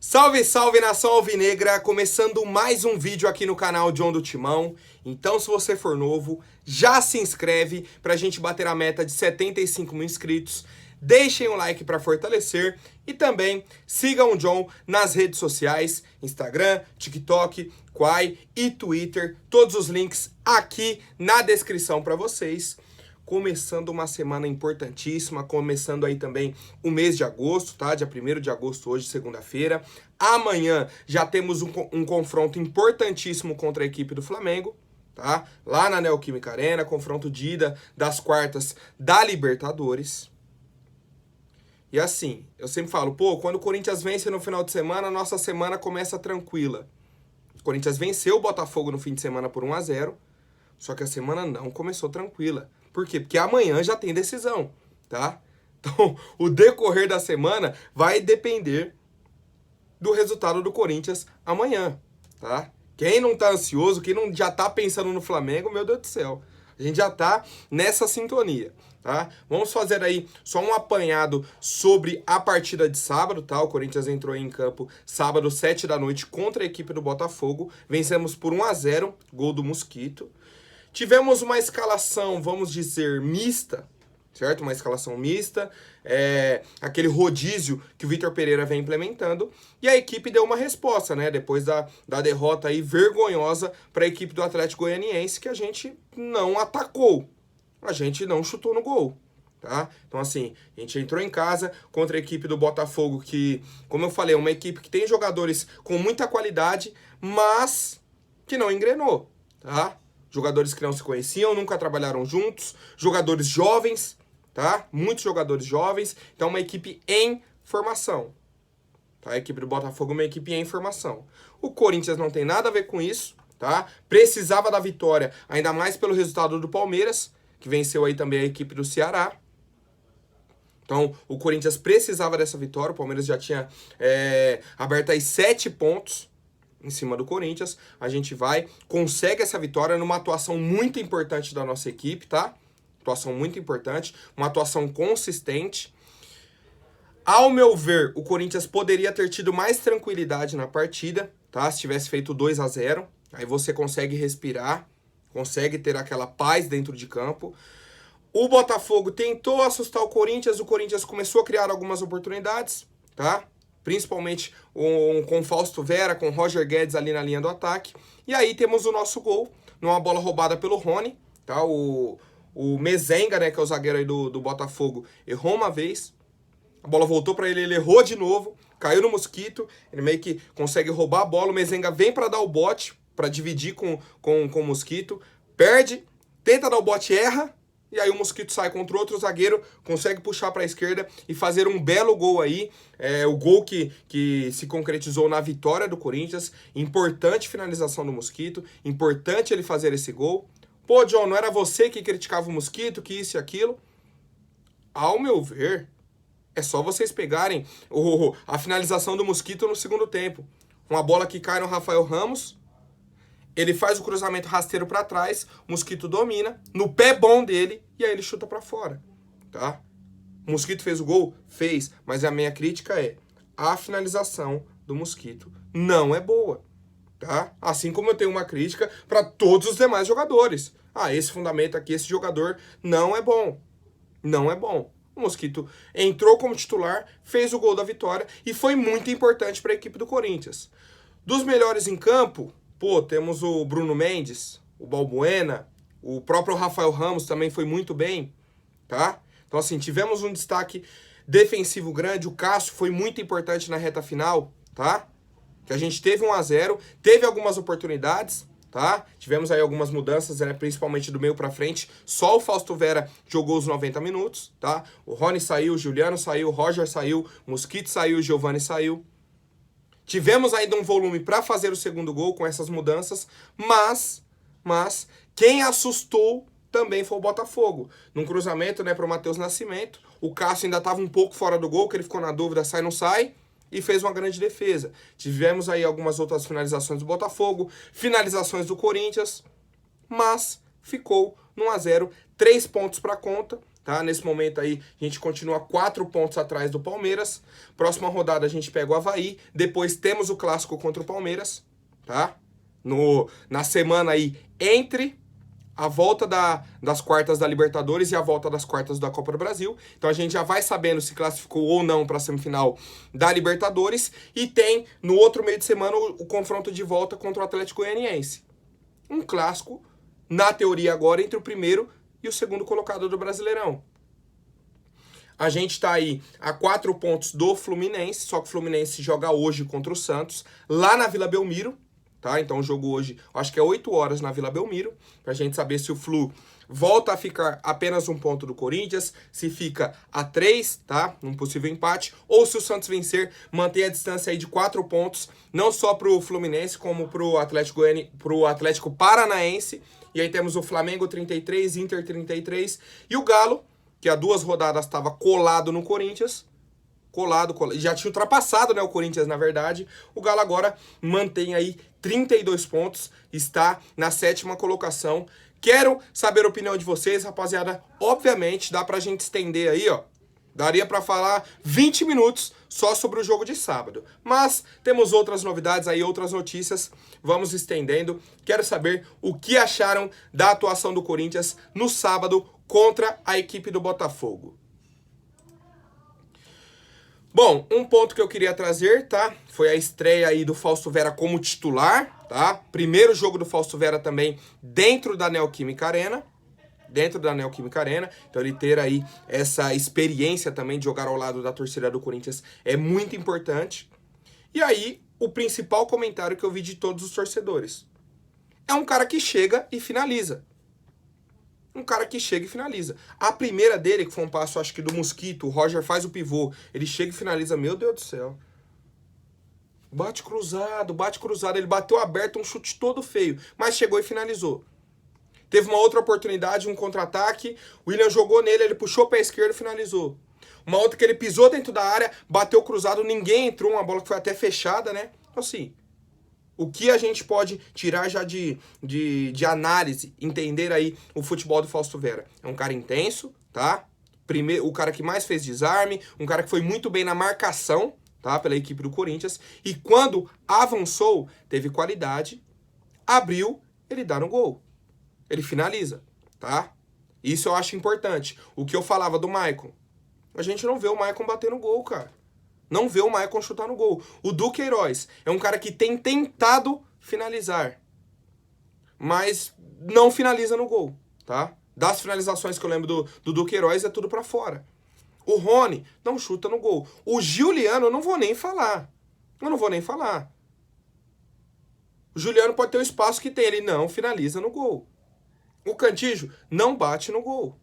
Salve, salve nação alvinegra, começando mais um vídeo aqui no canal John do Timão. Então, se você for novo, já se inscreve pra gente bater a meta de 75 mil inscritos. Deixem um like para fortalecer e também sigam o John nas redes sociais, Instagram, TikTok, Quai e Twitter. Todos os links aqui na descrição para vocês. Começando uma semana importantíssima, começando aí também o mês de agosto, tá? Dia 1º de agosto, hoje, segunda-feira. Amanhã já temos um confronto importantíssimo contra a equipe do Flamengo, tá? Lá na Neoquímica Arena, confronto de ida das quartas da Libertadores. E assim, eu sempre falo, quando o Corinthians vence no final de semana, a nossa semana começa tranquila. O Corinthians venceu o Botafogo no fim de semana por 1-0, só que a semana não começou tranquila. Por quê? Porque amanhã já tem decisão, tá? Então, o decorrer da semana vai depender do resultado do Corinthians amanhã, tá? Quem não tá ansioso, quem não já tá pensando no Flamengo, meu Deus do céu. A gente já tá nessa sintonia, tá? Vamos fazer aí só um apanhado sobre a partida de sábado, tá? O Corinthians entrou em campo sábado, 7 da noite, contra a equipe do Botafogo. Vencemos por 1-0, gol do Mosquito. Tivemos uma escalação, vamos dizer, mista, certo? Uma escalação mista, aquele rodízio que o Vitor Pereira vem implementando, e a equipe deu uma resposta, né? Depois da derrota aí vergonhosa para a equipe do Atlético Goianiense, que a gente não atacou, a gente não chutou no gol, tá? Então assim, a gente entrou em casa contra a equipe do Botafogo, que, como eu falei, é uma equipe que tem jogadores com muita qualidade, mas que não engrenou, tá? Jogadores que não se conheciam, nunca trabalharam juntos, jogadores jovens, tá? Muitos jogadores jovens, então uma equipe em formação, tá? A equipe do Botafogo é uma equipe em formação. O Corinthians não tem nada a ver com isso, tá? Precisava da vitória, ainda mais pelo resultado do Palmeiras, que venceu aí também a equipe do Ceará. Então, o Corinthians precisava dessa vitória, o Palmeiras já tinha aberto aí 7 pontos, em cima do Corinthians, a gente consegue essa vitória numa atuação muito importante da nossa equipe, tá? Atuação muito importante, uma atuação consistente. Ao meu ver, o Corinthians poderia ter tido mais tranquilidade na partida, tá? Se tivesse feito 2-0, aí você consegue respirar, consegue ter aquela paz dentro de campo. O Botafogo tentou assustar o Corinthians começou a criar algumas oportunidades, tá? Principalmente com o Fausto Vera, com o Roger Guedes ali na linha do ataque. E aí temos o nosso gol, numa bola roubada pelo Rony, tá? O Mezenga, né, que é o zagueiro aí do Botafogo, errou uma vez, a bola voltou para ele errou de novo, caiu no Mosquito, ele meio que consegue roubar a bola, o Mezenga vem para dar o bote, para dividir com o Mosquito, perde, tenta dar o bote, erra, e aí o Mosquito sai contra outro zagueiro, consegue puxar para a esquerda e fazer um belo gol aí. O gol que se concretizou na vitória do Corinthians. Importante finalização do Mosquito. Importante ele fazer esse gol. Pô, John, não era você que criticava o Mosquito, que isso e aquilo? Ao meu ver, é só vocês pegarem a finalização do Mosquito no segundo tempo. Uma bola que cai no Rafael Ramos. Ele faz o cruzamento rasteiro para trás, o Mosquito domina, no pé bom dele, e aí ele chuta para fora, tá? O Mosquito fez o gol? Fez, mas a minha crítica é, a finalização do Mosquito não é boa, tá? Assim como eu tenho uma crítica para todos os demais jogadores. Esse fundamento aqui, esse jogador não é bom, não é bom. O Mosquito entrou como titular, fez o gol da vitória e foi muito importante para a equipe do Corinthians. Dos melhores em campo, temos o Bruno Mendes, o Balbuena, o próprio Rafael Ramos também foi muito bem, tá? Então, assim, tivemos um destaque defensivo grande, o Cássio foi muito importante na reta final, tá? Que a gente teve 1-0, teve algumas oportunidades, tá? Tivemos aí algumas mudanças, né, principalmente do meio pra frente, só o Fausto Vera jogou os 90 minutos, tá? O Rony saiu, o Juliano saiu, o Roger saiu, o Mosquito saiu, o Giovani saiu. Tivemos ainda um volume para fazer o segundo gol com essas mudanças, mas quem assustou também foi o Botafogo. Num cruzamento, né, para o Matheus Nascimento, o Cássio ainda estava um pouco fora do gol, que ele ficou na dúvida, sai ou não sai, e fez uma grande defesa. Tivemos aí algumas outras finalizações do Botafogo, finalizações do Corinthians, mas ficou no 1-0, 3 pontos para conta, tá? Nesse momento aí, a gente continua 4 pontos atrás do Palmeiras. Próxima rodada a gente pega o Avaí. Depois temos o clássico contra o Palmeiras, tá? Na semana aí, entre a volta das quartas da Libertadores e a volta das quartas da Copa do Brasil. Então a gente já vai sabendo se classificou ou não para a semifinal da Libertadores. E tem, no outro meio de semana, o confronto de volta contra o Atlético Goianiense. Um clássico, na teoria agora, entre o primeiro e o segundo colocado do Brasileirão. A gente está aí a 4 pontos do Fluminense, só que o Fluminense joga hoje contra o Santos, lá na Vila Belmiro, tá? Então o jogo hoje, acho que é 8 horas na Vila Belmiro, pra gente saber se o Flu volta a ficar apenas 1 ponto do Corinthians, se fica a 3, tá? Um possível empate, ou se o Santos vencer, mantém a distância aí de 4 pontos, não só pro Fluminense, como pro Atlético Paranaense. E aí temos o Flamengo 33, Inter 33, e o Galo, que há 2 rodadas estava colado no Corinthians, colado, já tinha ultrapassado, né, o Corinthians, na verdade. O Galo agora mantém aí 32 pontos, está na 7ª colocação. Quero saber a opinião de vocês, rapaziada. Obviamente, dá pra gente estender aí, ó. Daria pra falar 20 minutos só sobre o jogo de sábado. Mas temos outras novidades aí, outras notícias. Vamos estendendo. Quero saber o que acharam da atuação do Corinthians no sábado contra a equipe do Botafogo. Bom, um ponto que eu queria trazer, tá? Foi a estreia aí do Fausto Vera como titular, tá? Primeiro jogo do Fausto Vera também dentro da Neoquímica Arena. Então ele ter aí essa experiência também de jogar ao lado da torcida do Corinthians é muito importante. E aí, o principal comentário que eu vi de todos os torcedores. É um cara que chega e finaliza. A primeira dele, que foi um passo, acho que do Mosquito, o Roger faz o pivô, ele chega e finaliza, meu Deus do céu. Bate cruzado, ele bateu aberto, um chute todo feio, mas chegou e finalizou. Teve uma outra oportunidade, um contra-ataque, o William jogou nele, ele puxou para a esquerda e finalizou. Uma outra que ele pisou dentro da área, bateu cruzado, ninguém entrou, uma bola que foi até fechada, né? Então assim, o que a gente pode tirar já de análise, entender aí o futebol do Fausto Vera? É um cara intenso, tá? O cara que mais fez desarme, um cara que foi muito bem na marcação, tá? Pela equipe do Corinthians. E quando avançou, teve qualidade, abriu, ele dá no gol. Ele finaliza, tá? Isso eu acho importante. O que eu falava do Maicon, a gente não vê o Maicon bater no gol, cara. Não vê o Maicon chutar no gol. O Duqueiroz é um cara que tem tentado finalizar, mas não finaliza no gol, tá? Das finalizações que eu lembro do Duqueiroz é tudo pra fora. O Rony não chuta no gol. O Giuliano eu não vou nem falar. O Giuliano pode ter o espaço que tem, ele não finaliza no gol. O Cantígio não bate no gol.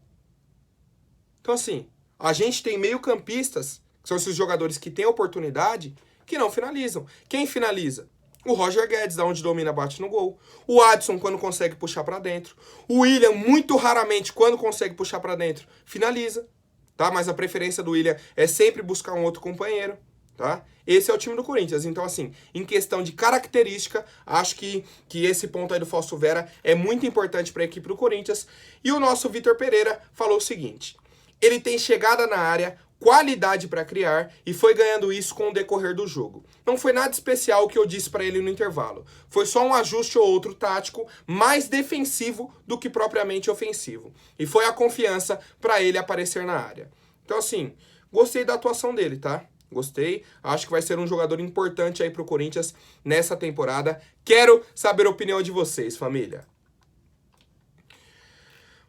Então assim, a gente tem meio-campistas, que são esses jogadores que têm oportunidade, que não finalizam. Quem finaliza? O Roger Guedes, da onde domina, bate no gol. O Adson, quando consegue puxar pra dentro. O William, muito raramente, quando consegue puxar pra dentro, finaliza. Tá? Mas a preferência do William é sempre buscar um outro companheiro. Tá? Esse é o time do Corinthians. Então, assim, em questão de característica, acho que esse ponto aí do Fausto Vera é muito importante para a equipe do Corinthians. E o nosso Vitor Pereira falou o seguinte: ele tem chegada na área, qualidade para criar e foi ganhando isso com o decorrer do jogo. Não foi nada especial o que eu disse para ele no intervalo. Foi só um ajuste ou outro tático, mais defensivo do que propriamente ofensivo. E foi a confiança para ele aparecer na área. Então, assim, gostei da atuação dele, tá? Gostei, acho que vai ser um jogador importante aí pro Corinthians nessa temporada. Quero saber a opinião de vocês, família.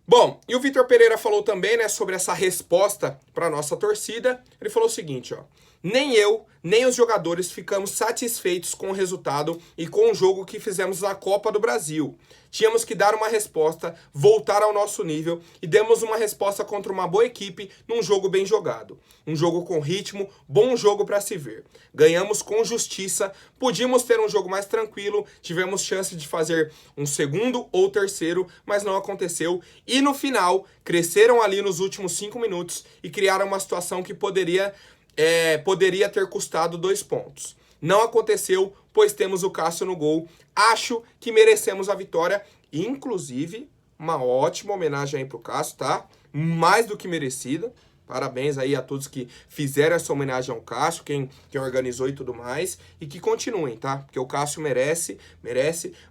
Bom, e o Vitor Pereira falou também, né, sobre essa resposta para nossa torcida. Ele falou o seguinte, ó: nem eu, nem os jogadores ficamos satisfeitos com o resultado e com o jogo que fizemos na Copa do Brasil. Tínhamos que dar uma resposta, voltar ao nosso nível e demos uma resposta contra uma boa equipe num jogo bem jogado. Um jogo com ritmo, bom jogo para se ver. Ganhamos com justiça, podíamos ter um jogo mais tranquilo, tivemos chance de fazer um segundo ou terceiro, mas não aconteceu. E no final, cresceram ali nos últimos 5 minutos e criaram uma situação que poderia ter custado 2 pontos. Não aconteceu, pois temos o Cássio no gol. Acho que merecemos a vitória. Inclusive, uma ótima homenagem aí pro Cássio, tá? mais do que merecida. Parabéns aí a todos que fizeram essa homenagem ao Cássio, quem organizou e tudo mais. E que continuem, tá? Porque o Cássio merece.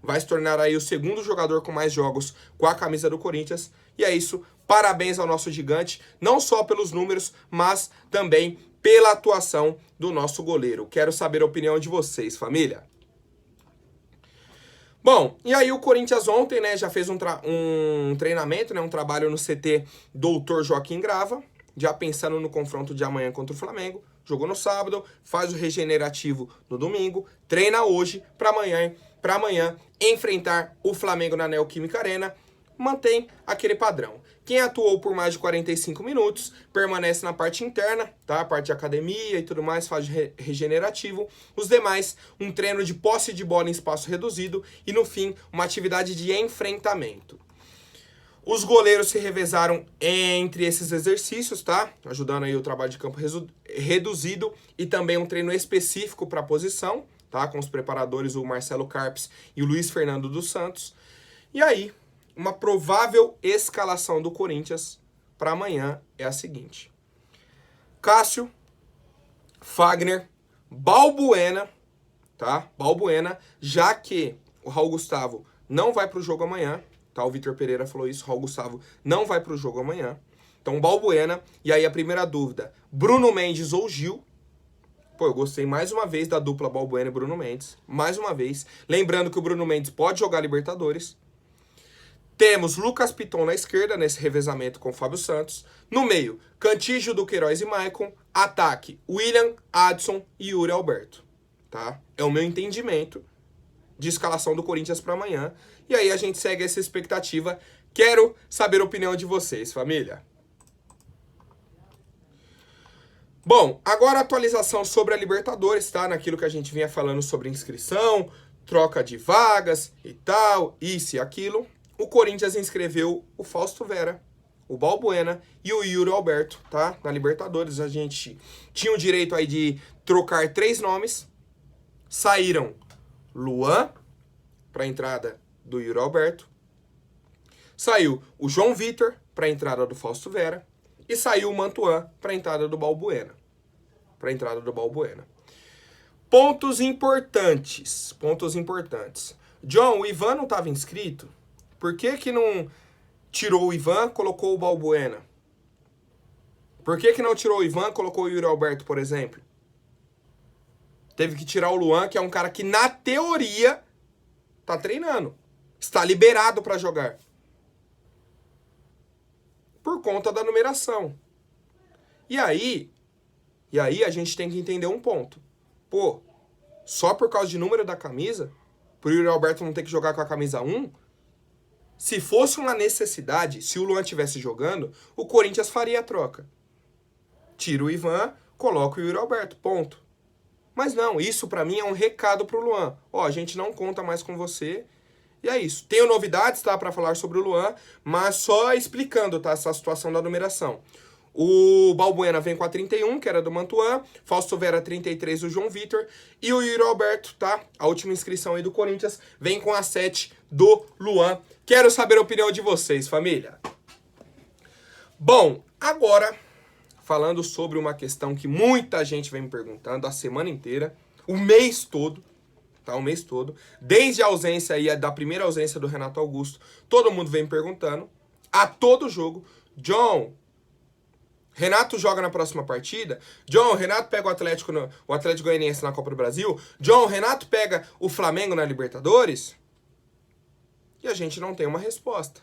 Vai se tornar aí o segundo jogador com mais jogos com a camisa do Corinthians. E é isso. Parabéns ao nosso gigante. Não só pelos números, mas também pela atuação do nosso goleiro. Quero saber a opinião de vocês, família. Bom, e aí o Corinthians ontem, né, já fez um treinamento, né, um trabalho no CT Dr. Joaquim Grava, já pensando no confronto de amanhã contra o Flamengo. Jogou no sábado, faz o regenerativo no domingo, treina hoje para amanhã enfrentar o Flamengo na Neoquímica Arena. Mantém aquele padrão. Quem atuou por mais de 45 minutos permanece na parte interna, tá? A parte de academia e tudo mais, faz regenerativo. Os demais, um treino de posse de bola em espaço reduzido e, no fim, uma atividade de enfrentamento. Os goleiros se revezaram entre esses exercícios, tá? Ajudando aí o trabalho de campo reduzido e também um treino específico para a posição, tá? Com os preparadores, o Marcelo Carpes e o Luiz Fernando dos Santos. E aí, uma provável escalação do Corinthians para amanhã é a seguinte: Cássio, Fagner, Balbuena, tá? Balbuena, já que o Raul Gustavo não vai para o jogo amanhã, tá? O Vitor Pereira falou isso, o Raul Gustavo não vai para o jogo amanhã. Então, Balbuena, e aí a primeira dúvida, Bruno Mendes ou Gil? Pô, eu gostei mais uma vez da dupla Balbuena e Bruno Mendes, mais uma vez. Lembrando que o Bruno Mendes pode jogar Libertadores. Temos Lucas Piton na esquerda, nesse revezamento com o Fábio Santos. No meio, Cantígio, Duqueiroz e Maicon. Ataque, William, Adson e Yuri Alberto. Tá? É o meu entendimento de escalação do Corinthians para amanhã. E aí a gente segue essa expectativa. Quero saber a opinião de vocês, família. Bom, agora a atualização sobre a Libertadores, tá? Naquilo que a gente vinha falando sobre inscrição, troca de vagas e tal, isso e aquilo. O Corinthians inscreveu o Fausto Vera, o Balbuena e o Yuri Alberto, tá? Na Libertadores a gente tinha o direito aí de trocar 3 nomes. Saíram Luan para a entrada do Yuri Alberto. Saiu o João Vitor para a entrada do Fausto Vera. E saiu o Mantuan para a entrada do Balbuena. Pontos importantes. John, o Ivan não estava inscrito? Por que não tirou o Ivan, colocou o Balbuena? Por que não tirou o Ivan, colocou o Yuri Alberto, por exemplo? Teve que tirar o Luan, que é um cara que, na teoria, tá treinando. Está liberado para jogar. Por conta da numeração. E aí a gente tem que entender um ponto. Pô, só por causa de número da camisa, por Yuri Alberto não ter que jogar com a camisa 1... Se fosse uma necessidade, se o Luan estivesse jogando, o Corinthians faria a troca. Tira o Ivan, coloca o Yuri Alberto, ponto. Mas não, isso pra mim é um recado pro Luan. Ó, a gente não conta mais com você. E é isso. Tenho novidades, tá, pra falar sobre o Luan, mas só explicando, tá, essa situação da numeração. O Balbuena vem com a 31, que era do Mantuan. Fausto Vera, 33, do João Vitor. E o Yuri Alberto, tá? A última inscrição aí do Corinthians vem com a 7 do Luan. Quero saber a opinião de vocês, família. Bom, agora, falando sobre uma questão que muita gente vem me perguntando a semana inteira, o mês todo, tá? O mês todo. Desde a ausência aí, da primeira ausência do Renato Augusto, todo mundo vem me perguntando. A todo jogo, John, Renato joga na próxima partida? John, Renato pega o Atlético Goianiense na Copa do Brasil? John, Renato pega o Flamengo na Libertadores? E a gente não tem uma resposta.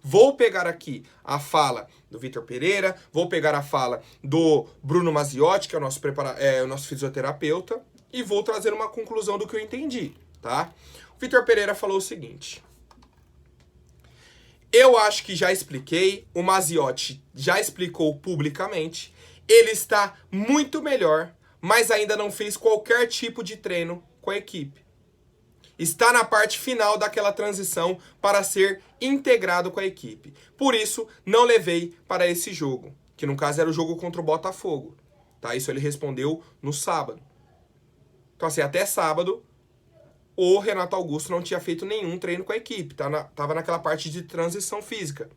Vou pegar aqui a fala do Vitor Pereira, vou pegar a fala do Bruno Maziotti, que é o nosso fisioterapeuta, e vou trazer uma conclusão do que eu entendi, tá? O Vitor Pereira falou o seguinte: eu acho que já expliquei, o Maziotti já explicou publicamente, ele está muito melhor, mas ainda não fez qualquer tipo de treino com a equipe. Está na parte final daquela transição para ser integrado com a equipe. Por isso, não levei para esse jogo, que no caso era o jogo contra o Botafogo. Tá? Isso ele respondeu no sábado. Então assim, até sábado, o Renato Augusto não tinha feito nenhum treino com a equipe. Tava naquela parte de transição física.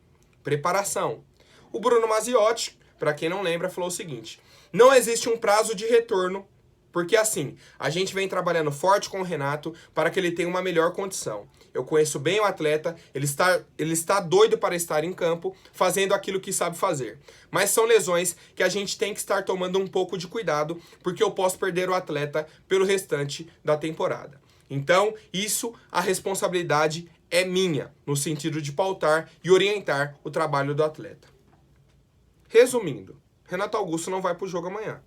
Preparação. O Bruno Maziotti, para quem não lembra, falou o seguinte: não existe um prazo de retorno, porque assim, a gente vem trabalhando forte com o Renato para que ele tenha uma melhor condição. Eu conheço bem o atleta, ele está doido para estar em campo, fazendo aquilo que sabe fazer. Mas são lesões que a gente tem que estar tomando um pouco de cuidado, porque eu posso perder o atleta pelo restante da temporada. Então, a responsabilidade é minha, no sentido de pautar e orientar o trabalho do atleta. Resumindo, Renato Augusto não vai para o jogo amanhã.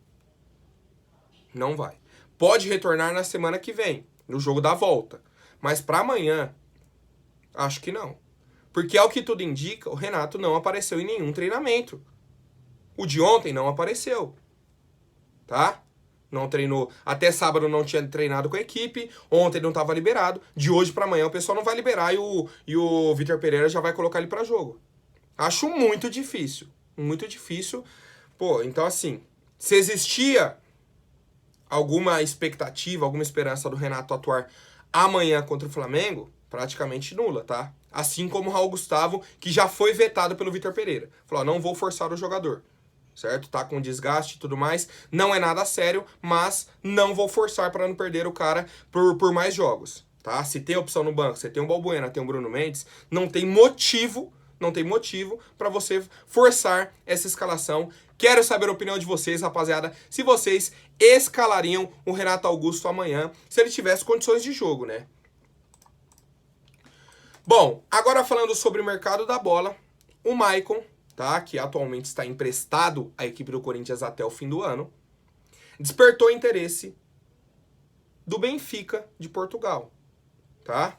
Não vai. Pode retornar na semana que vem, no jogo da volta. Mas para amanhã, acho que não. Porque ao que tudo indica, o Renato não apareceu em nenhum treinamento. O de ontem não apareceu. Tá? Não treinou. Até sábado não tinha treinado com a equipe. Ontem não estava liberado. De hoje para amanhã o pessoal não vai liberar e o Vitor Pereira já vai colocar ele para jogo. Acho muito difícil. Muito difícil. Pô, então assim, se existia alguma expectativa, alguma esperança do Renato atuar amanhã contra o Flamengo, praticamente nula, tá? Assim como o Raul Gustavo, que já foi vetado pelo Vitor Pereira. Falou, não vou forçar o jogador, certo? Tá com desgaste e tudo mais, não é nada sério, mas não vou forçar para não perder o cara por mais jogos, tá? Se tem opção no banco, você tem um Balbuena, tem um Bruno Mendes, não tem motivo para você forçar essa escalação. Quero saber a opinião de vocês, rapaziada, se vocês escalariam o Renato Augusto amanhã, se ele tivesse condições de jogo, né? Bom, agora falando sobre o mercado da bola, o Maicon, tá, que atualmente está emprestado à equipe do Corinthians até o fim do ano, despertou interesse do Benfica de Portugal, tá?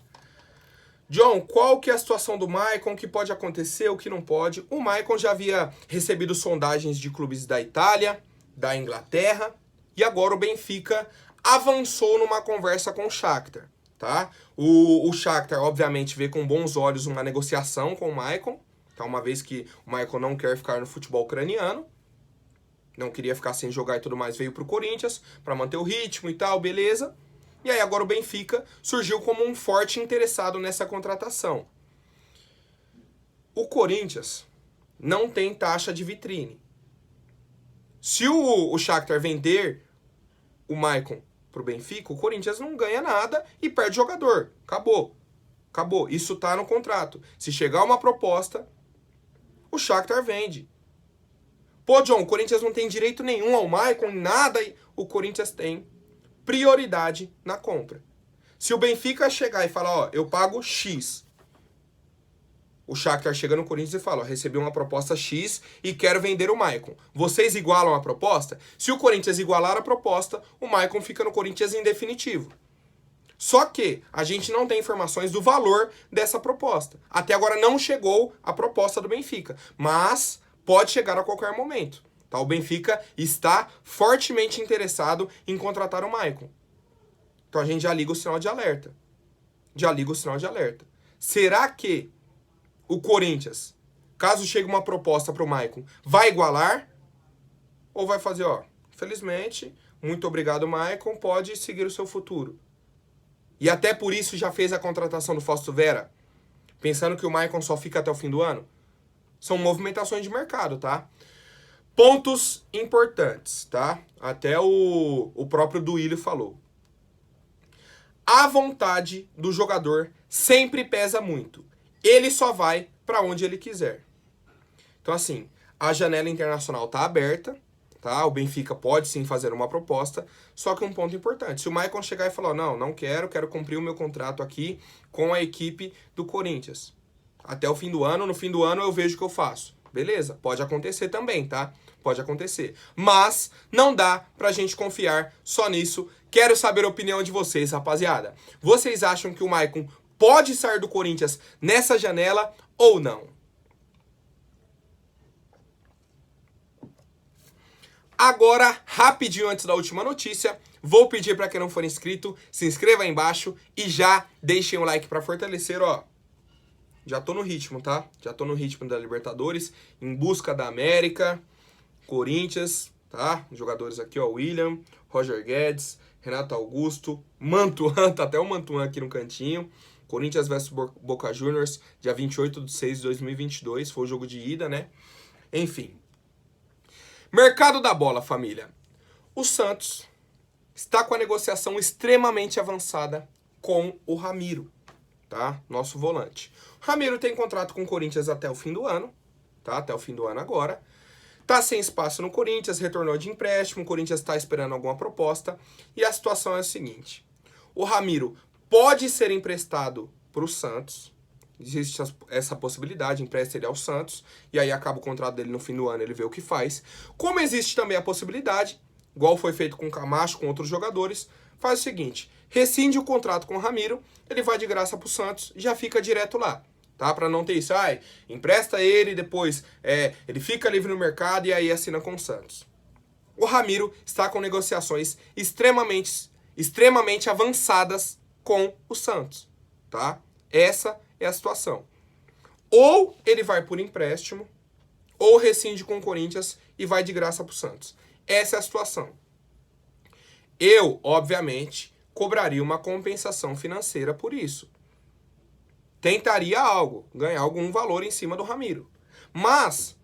John, qual que é a situação do Maicon, o que pode acontecer, o que não pode? O Maicon já havia recebido sondagens de clubes da Itália, da Inglaterra, e agora o Benfica avançou numa conversa com o Shakhtar, tá? O Shakhtar, obviamente, vê com bons olhos uma negociação com o Maicon, tá? Uma vez que o Maicon não quer ficar no futebol ucraniano, não queria ficar sem jogar e tudo mais, veio pro Corinthians para manter o ritmo e tal, beleza. E aí agora o Benfica surgiu como um forte interessado nessa contratação. O Corinthians não tem taxa de vitrine. Se o Shakhtar vender o Maicon pro Benfica, o Corinthians não ganha nada e perde jogador. Acabou. Acabou. Isso tá no contrato. Se chegar uma proposta, o Shakhtar vende. Pô, John, o Corinthians não tem direito nenhum ao Maicon, nada. O Corinthians tem prioridade na compra. Se o Benfica chegar e falar, ó, eu pago X, o Shakhtar chega no Corinthians e fala, ó, recebi uma proposta X e quero vender o Maicon. Vocês igualam a proposta? Se o Corinthians igualar a proposta, o Maicon fica no Corinthians em definitivo. Só que a gente não tem informações do valor dessa proposta. Até agora não chegou a proposta do Benfica, mas pode chegar a qualquer momento. Tá? O Benfica está fortemente interessado em contratar o Maicon. Então a gente já liga o sinal de alerta. Já liga o sinal de alerta. Será que o Corinthians, caso chegue uma proposta para o Maicon, vai igualar? Ou vai fazer, ó, felizmente, muito obrigado, Maicon, pode seguir o seu futuro. E até por isso já fez a contratação do Fausto Vera, pensando que o Maicon só fica até o fim do ano? São movimentações de mercado, tá? Pontos importantes, tá? Até o próprio Duílio falou. A vontade do jogador sempre pesa muito. Ele só vai para onde ele quiser. Então, assim, a janela internacional tá aberta, tá? O Benfica pode sim fazer uma proposta, só que um ponto importante. Se o Maicon chegar e falar, não quero cumprir o meu contrato aqui com a equipe do Corinthians. Até o fim do ano, no fim do ano eu vejo o que eu faço. Beleza, pode acontecer também, tá? Pode acontecer. Mas não dá pra gente confiar só nisso. Quero saber a opinião de vocês, rapaziada. Vocês acham que o Maicon pode sair do Corinthians nessa janela ou não? Agora, rapidinho antes da última notícia, vou pedir para quem não for inscrito, se inscreva aí embaixo e já deixem um like para fortalecer, ó. Já tô no ritmo, tá? Já tô no ritmo da Libertadores, em busca da América, Corinthians, tá? Os jogadores aqui, ó, William, Roger Guedes, Renato Augusto, Mantuan, tá até o Mantuan aqui no cantinho. Corinthians vs Boca Juniors, dia 28/6/2022, foi o jogo de ida, né? Enfim. Mercado da bola, família. O Santos está com a negociação extremamente avançada com o Ramiro, tá? Nosso volante. O Ramiro tem contrato com o Corinthians até o fim do ano, tá? Até o fim do ano agora. Tá sem espaço no Corinthians, retornou de empréstimo, o Corinthians está esperando alguma proposta. E a situação é a seguinte. O Ramiro pode ser emprestado para o Santos. Existe essa possibilidade, empresta ele ao Santos. E aí acaba o contrato dele no fim do ano, ele vê o que faz. Como existe também a possibilidade, igual foi feito com o Camacho, com outros jogadores, faz o seguinte, rescinde o contrato com o Ramiro, ele vai de graça pro Santos, já fica direto lá, tá? Pra não ter isso, empresta ele, depois ele fica livre no mercado e aí assina com o Santos. O Ramiro está com negociações extremamente avançadas com o Santos, tá? Essa é a situação. Ou ele vai por empréstimo, ou rescinde com o Corinthians e vai de graça pro Santos. Essa é a situação. Eu, obviamente, cobraria uma compensação financeira por isso. Tentaria algo, ganhar algum valor em cima do Ramiro. Mas,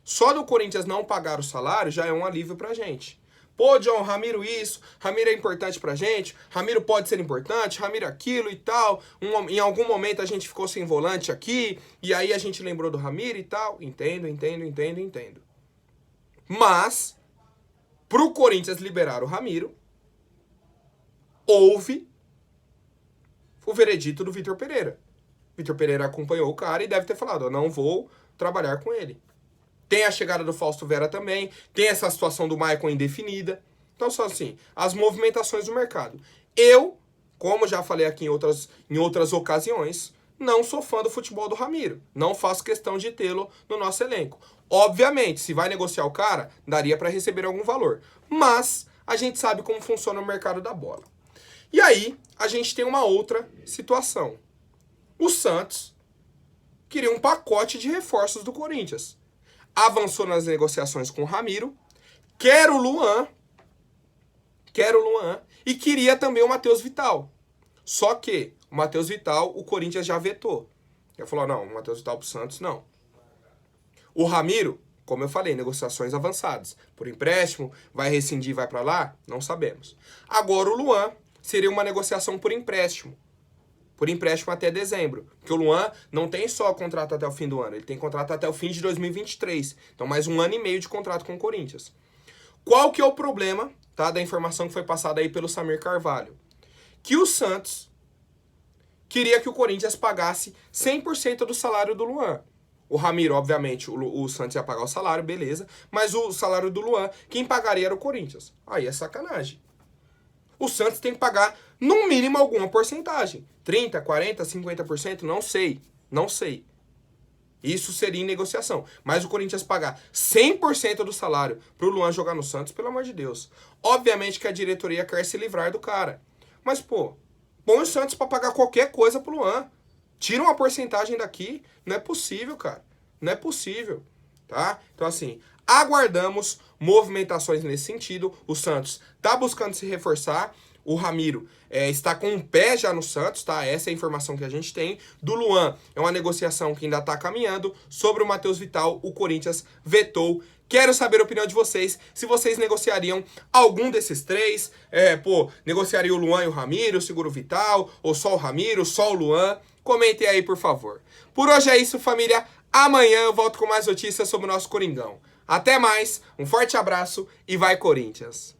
só do Corinthians não pagar o salário já é um alívio pra gente. Pô, John, Ramiro isso, Ramiro é importante pra gente, Ramiro pode ser importante, Ramiro aquilo e tal. Em algum momento a gente ficou sem volante aqui, e aí a gente lembrou do Ramiro e tal. Entendo. Mas, pro Corinthians liberar o Ramiro, houve o veredito do Vitor Pereira. Vitor Pereira acompanhou o cara e deve ter falado, eu não vou trabalhar com ele. Tem a chegada do Fausto Vera também, tem essa situação do Maicon indefinida. Então, só assim, as movimentações do mercado. Eu, como já falei aqui em outras ocasiões, não sou fã do futebol do Ramiro. Não faço questão de tê-lo no nosso elenco. Obviamente, se vai negociar o cara, daria para receber algum valor. Mas a gente sabe como funciona o mercado da bola. E aí, a gente tem uma outra situação. O Santos queria um pacote de reforços do Corinthians. Avançou nas negociações com o Ramiro, quer o Luan, e queria também o Matheus Vital. Só que o Matheus Vital, o Corinthians já vetou. Ele falou, não, o Matheus Vital pro Santos, não. O Ramiro, como eu falei, negociações avançadas. Por empréstimo, vai rescindir, vai para lá? Não sabemos. Agora o Luan seria uma negociação por empréstimo. Por empréstimo até dezembro. Porque o Luan não tem só contrato até o fim do ano, ele tem contrato até o fim de 2023. Então mais 1 ano e meio de contrato com o Corinthians. Qual que é o problema, tá, da informação que foi passada aí pelo Samir Carvalho? Que o Santos queria que o Corinthians pagasse 100% do salário do Luan. O Ramiro, obviamente, o Santos ia pagar o salário, beleza. Mas o salário do Luan, quem pagaria era o Corinthians. Aí é sacanagem. O Santos tem que pagar, no mínimo, alguma porcentagem. 30%, 40%, 50%, não sei. Isso seria em negociação. Mas o Corinthians pagar 100% do salário pro Luan jogar no Santos, pelo amor de Deus. Obviamente que a diretoria quer se livrar do cara. Mas, pô, põe o Santos pra pagar qualquer coisa pro Luan. Tira uma porcentagem daqui. Não é possível, cara. Não é possível, tá? Então, assim, aguardamos movimentações nesse sentido. O Santos tá buscando se reforçar. O Ramiro está com um pé já no Santos, tá? Essa é a informação que a gente tem. Do Luan, é uma negociação que ainda tá caminhando. Sobre o Matheus Vital, o Corinthians vetou. Quero saber a opinião de vocês, se vocês negociariam algum desses três. Negociaria o Luan e o Ramiro, seguro o Vital, ou só o Ramiro, só o Luan. Comentem aí, por favor. Por hoje é isso, família. Amanhã eu volto com mais notícias sobre o nosso Coringão. Até mais, um forte abraço e vai Corinthians!